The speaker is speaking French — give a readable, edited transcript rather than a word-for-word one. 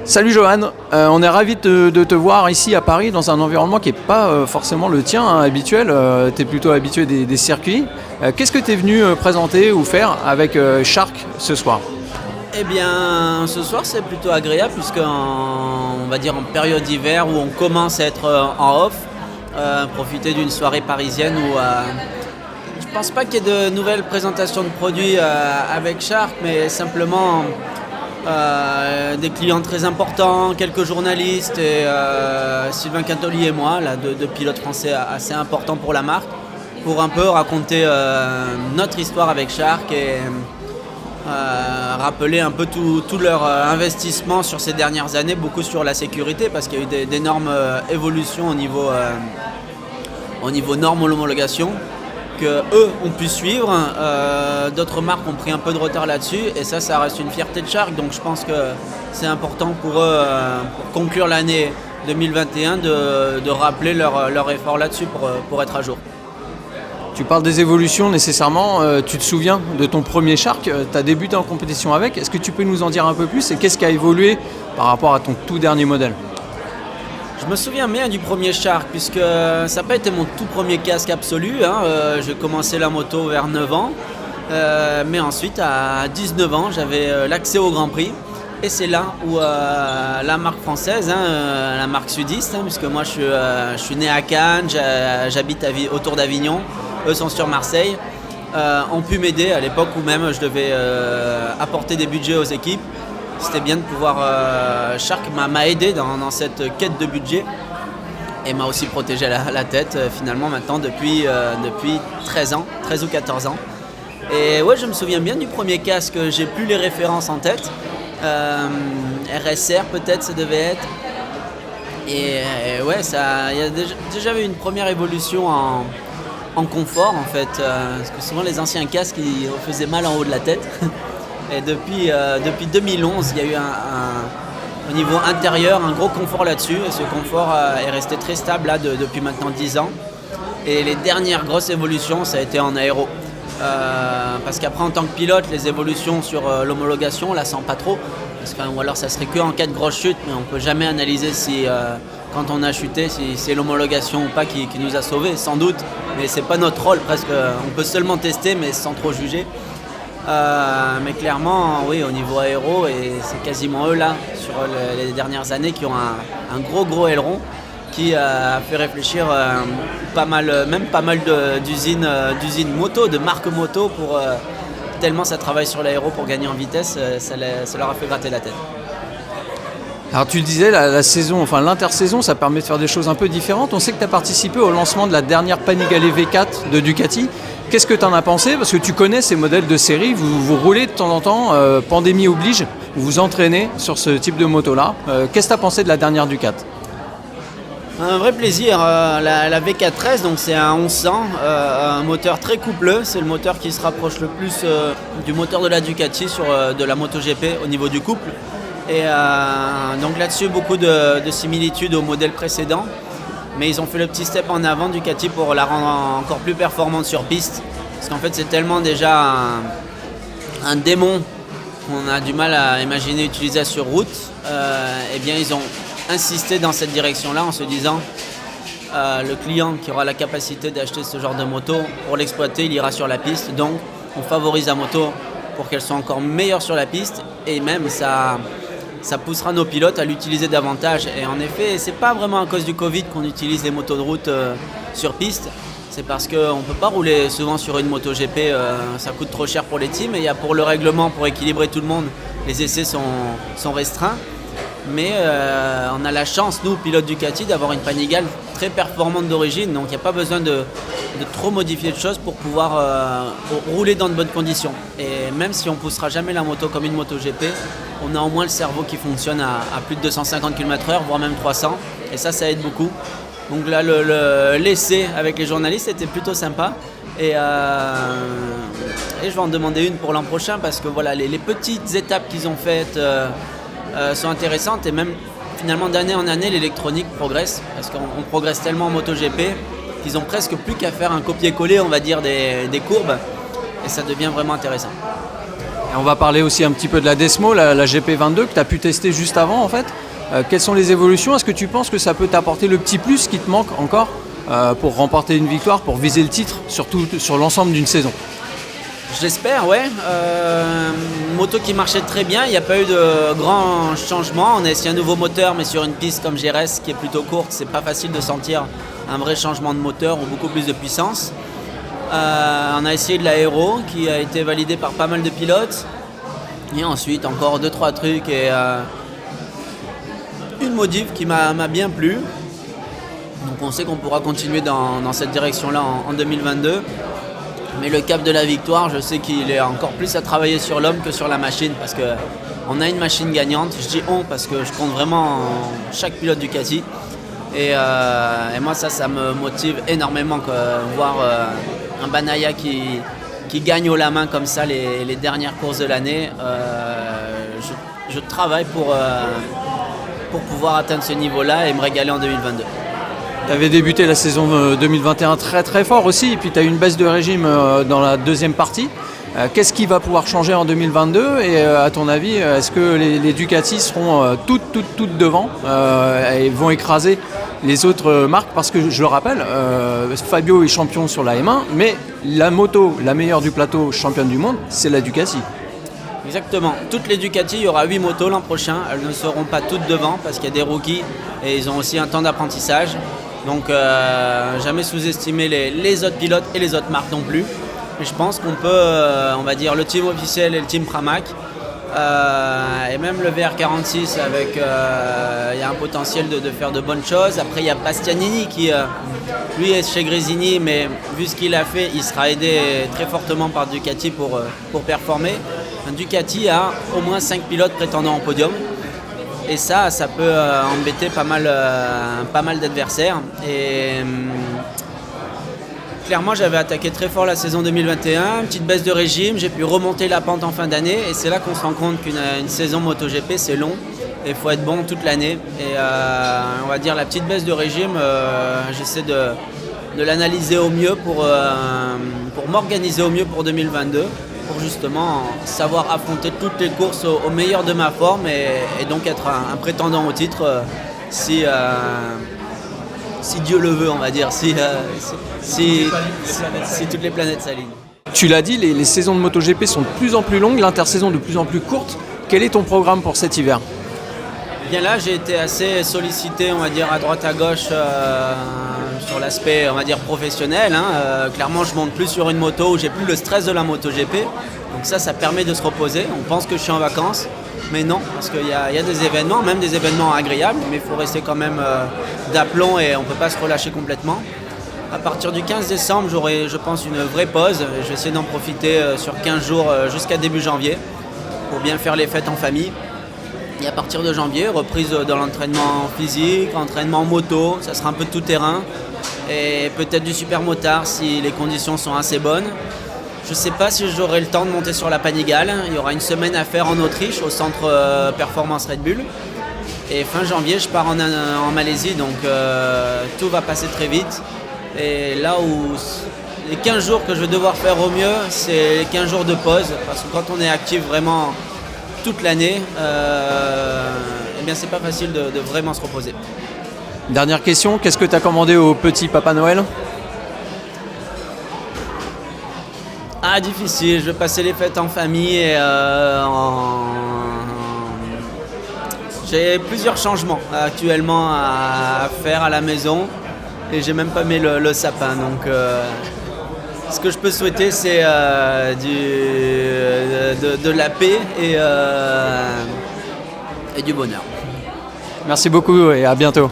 Salut Johan, on est ravi de te voir ici à Paris dans un environnement qui n'est pas forcément le tien habituel. Tu es plutôt habitué des circuits. Qu'est-ce que tu es venu présenter ou faire avec Shark ce soir? Eh bien, ce soir c'est plutôt agréable on va dire en période d'hiver où on commence à être en off, profiter d'une soirée parisienne où je pense pas qu'il y ait de nouvelles présentations de produits avec Shark, mais simplement des clients très importants, quelques journalistes et Sylvain Quintoli et moi, là, deux pilotes français assez importants pour la marque, pour un peu raconter notre histoire avec Shark et rappeler un peu tout leur investissement sur ces dernières années, beaucoup sur la sécurité parce qu'il y a eu d'énormes évolutions au niveau normes homologation que eux ont pu suivre. D'autres marques ont pris un peu de retard là-dessus et ça reste une fierté de Shark, donc je pense que c'est important pour eux pour conclure l'année 2021 de rappeler leur effort là-dessus pour être à jour. Tu parles des évolutions nécessairement, tu te souviens de ton premier Shark, tu as débuté en compétition avec, est-ce que tu peux nous en dire un peu plus et qu'est-ce qui a évolué par rapport à ton tout dernier modèle? Je me souviens bien du premier Shark puisque ça n'a pas été mon tout premier casque absolu, j'ai commencé la moto vers 9 ans, mais ensuite à 19 ans j'avais l'accès au Grand Prix et c'est là où la marque française, la marque sudiste, puisque moi je suis né à Cannes, j'habite autour d'Avignon, eux sont sur Marseille, ont pu m'aider à l'époque où même je devais apporter des budgets aux équipes. C'était bien de pouvoir... Shark m'a aidé dans cette quête de budget et m'a aussi protégé la tête finalement maintenant depuis 13 ou 14 ans. Et ouais, je me souviens bien du premier casque, j'ai plus les références en tête. RSR peut-être ça devait être. Et ouais, il y a déjà eu une première évolution en confort en fait. Parce que souvent les anciens casques ils faisaient mal en haut de la tête. Et depuis 2011, il y a eu au niveau intérieur un gros confort là-dessus. Et ce confort est resté très stable là, depuis maintenant 10 ans. Et les dernières grosses évolutions, ça a été en aéro. Parce qu'après, en tant que pilote, les évolutions sur l'homologation, on la sent pas trop. Ou alors ça serait qu'en cas de grosse chute, mais on ne peut jamais analyser si, quand on a chuté, si c'est l'homologation ou pas qui nous a sauvés, sans doute. Mais c'est pas notre rôle presque. On peut seulement tester, mais sans trop juger. Mais clairement, oui, au niveau aéro, et c'est quasiment eux là, sur les dernières années, qui ont un gros aileron qui a fait réfléchir pas mal d'usines moto, de marques moto, tellement ça travaille sur l'aéro pour gagner en vitesse, ça leur a fait gratter la tête. Alors tu le disais, la saison, enfin l'intersaison, ça permet de faire des choses un peu différentes. On sait que tu as participé au lancement de la dernière Panigale V4 de Ducati. Qu'est-ce que tu en as pensé? Parce que tu connais ces modèles de série, vous roulez de temps en temps, pandémie oblige, vous vous entraînez sur ce type de moto-là. Qu'est-ce que tu as pensé de la dernière Ducati? Un vrai plaisir, la V4S, donc c'est un 1100, un moteur très coupleux, c'est le moteur qui se rapproche le plus du moteur de la Ducati sur de la MotoGP au niveau du couple. Et donc là-dessus, beaucoup de similitudes au modèle précédent. Mais ils ont fait le petit step en avant Ducati pour la rendre encore plus performante sur piste. Parce qu'en fait c'est tellement déjà un démon qu'on a du mal à imaginer utiliser sur route. Eh bien ils ont insisté dans cette direction-là en se disant le client qui aura la capacité d'acheter ce genre de moto, pour l'exploiter il ira sur la piste. Donc on favorise la moto pour qu'elle soit encore meilleure sur la piste et même ça poussera nos pilotes à l'utiliser davantage. Et en effet, c'est pas vraiment à cause du Covid qu'on utilise les motos de route sur piste. C'est parce qu'on ne peut pas rouler souvent sur une moto GP, ça coûte trop cher pour les teams. Et il y a pour le règlement, pour équilibrer tout le monde, les essais sont restreints. Mais on a la chance, nous, pilotes Ducati, d'avoir une Panigale très performante d'origine. Donc il n'y a pas besoin de trop modifier de choses pour pouvoir rouler dans de bonnes conditions. Et même si on ne poussera jamais la moto comme une moto GP, on a au moins le cerveau qui fonctionne à plus de 250 km/h, voire même 300. Et ça aide beaucoup. Donc là, l'essai avec les journalistes était plutôt sympa. Et je vais en demander une pour l'an prochain parce que voilà, les petites étapes qu'ils ont faites sont intéressantes. Et même finalement, d'année en année, l'électronique progresse. Parce qu'on progresse tellement en MotoGP qu'ils ont presque plus qu'à faire un copier-coller, on va dire, des courbes. Et ça devient vraiment intéressant. Et on va parler aussi un petit peu de la Desmo, la GP22 que tu as pu tester juste avant en fait. Quelles sont les évolutions? Est-ce que tu penses que ça peut t'apporter le petit plus qui te manque encore pour remporter une victoire, pour viser le titre, surtout sur l'ensemble d'une saison? J'espère, ouais. Une moto qui marchait très bien, il n'y a pas eu de grands changements. On a essayé un nouveau moteur, mais sur une piste comme Gérès qui est plutôt courte, c'est pas facile de sentir un vrai changement de moteur ou beaucoup plus de puissance. On a essayé de l'aéro qui a été validé par pas mal de pilotes. Et ensuite, encore 2-3 trucs et une modif qui m'a bien plu. Donc on sait qu'on pourra continuer dans cette direction-là en 2022. Mais le cap de la victoire, je sais qu'il est encore plus à travailler sur l'homme que sur la machine parce qu'on a une machine gagnante. Je dis on parce que je compte vraiment chaque pilote Ducati. Et moi, ça me motive énormément voir un Bagnaia qui gagne haut la main comme ça les dernières courses de l'année. Je travaille pour pouvoir atteindre ce niveau-là et me régaler en 2022. Tu avais débuté la saison 2021 très très fort aussi, et puis tu as eu une baisse de régime dans la deuxième partie. Qu'est-ce qui va pouvoir changer en 2022 et à ton avis, est-ce que les Ducati seront toutes devant et vont écraser les autres marques? Parce que je le rappelle, Fabio est champion sur la M1, mais la moto, la meilleure du plateau, championne du monde, c'est la Ducati. Exactement. Toutes les Ducati, il y aura 8 motos l'an prochain. Elles ne seront pas toutes devant parce qu'il y a des rookies et ils ont aussi un temps d'apprentissage. Donc jamais sous-estimer les autres pilotes et les autres marques non plus. Et je pense qu'on peut, on va dire, le team officiel et le team Pramac. Et même le VR46 avec, il y a un potentiel de faire de bonnes choses. Après il y a Bastianini qui lui est chez Gresini, mais vu ce qu'il a fait, il sera aidé très fortement par Ducati pour performer. Ducati a au moins 5 pilotes prétendant au podium. Et ça peut embêter pas mal d'adversaires. Et clairement, j'avais attaqué très fort la saison 2021, petite baisse de régime, j'ai pu remonter la pente en fin d'année. Et c'est là qu'on se rend compte qu'une saison MotoGP, c'est long. Et il faut être bon toute l'année. Et on va dire la petite baisse de régime, j'essaie de l'analyser au mieux pour m'organiser au mieux pour 2022. Pour justement savoir affronter toutes les courses au meilleur de ma forme et donc être un prétendant au titre si Dieu le veut, on va dire, si toutes les planètes s'alignent. Tu l'as dit, les saisons de MotoGP sont de plus en plus longues, l'intersaison de plus en plus courte. Quel est ton programme pour cet hiver? Bien là, j'ai été assez sollicité, on va dire, à droite à gauche sur l'aspect, on va dire, professionnel. Clairement, je monte plus sur une moto où j'ai plus le stress de la MotoGP. Donc ça permet de se reposer. On pense que je suis en vacances, mais non, parce qu'il y a des événements, même des événements agréables, mais il faut rester quand même d'aplomb et on ne peut pas se relâcher complètement. À partir du 15 décembre, j'aurai, je pense, une vraie pause. Je vais essayer d'en profiter sur 15 jours jusqu'à début janvier pour bien faire les fêtes en famille. Et à partir de janvier, reprise dans l'entraînement physique, entraînement moto, ça sera un peu de tout terrain. Et peut-être du super motard si les conditions sont assez bonnes. Je ne sais pas si j'aurai le temps de monter sur la Panigale. Il y aura une semaine à faire en Autriche, au centre Performance Red Bull. Et fin janvier, je pars en Malaisie, donc tout va passer très vite. Et là où les 15 jours que je vais devoir faire au mieux, c'est les 15 jours de pause. Parce que quand on est actif vraiment toute l'année, eh bien c'est pas facile de vraiment se reposer. Dernière question, qu'est-ce que tu as commandé au petit Papa Noël? Ah, difficile, je vais passer les fêtes en famille et j'ai plusieurs changements actuellement à faire à la maison et j'ai même pas mis le sapin. Donc ce que je peux souhaiter, c'est de la paix et du bonheur. Merci beaucoup et à bientôt.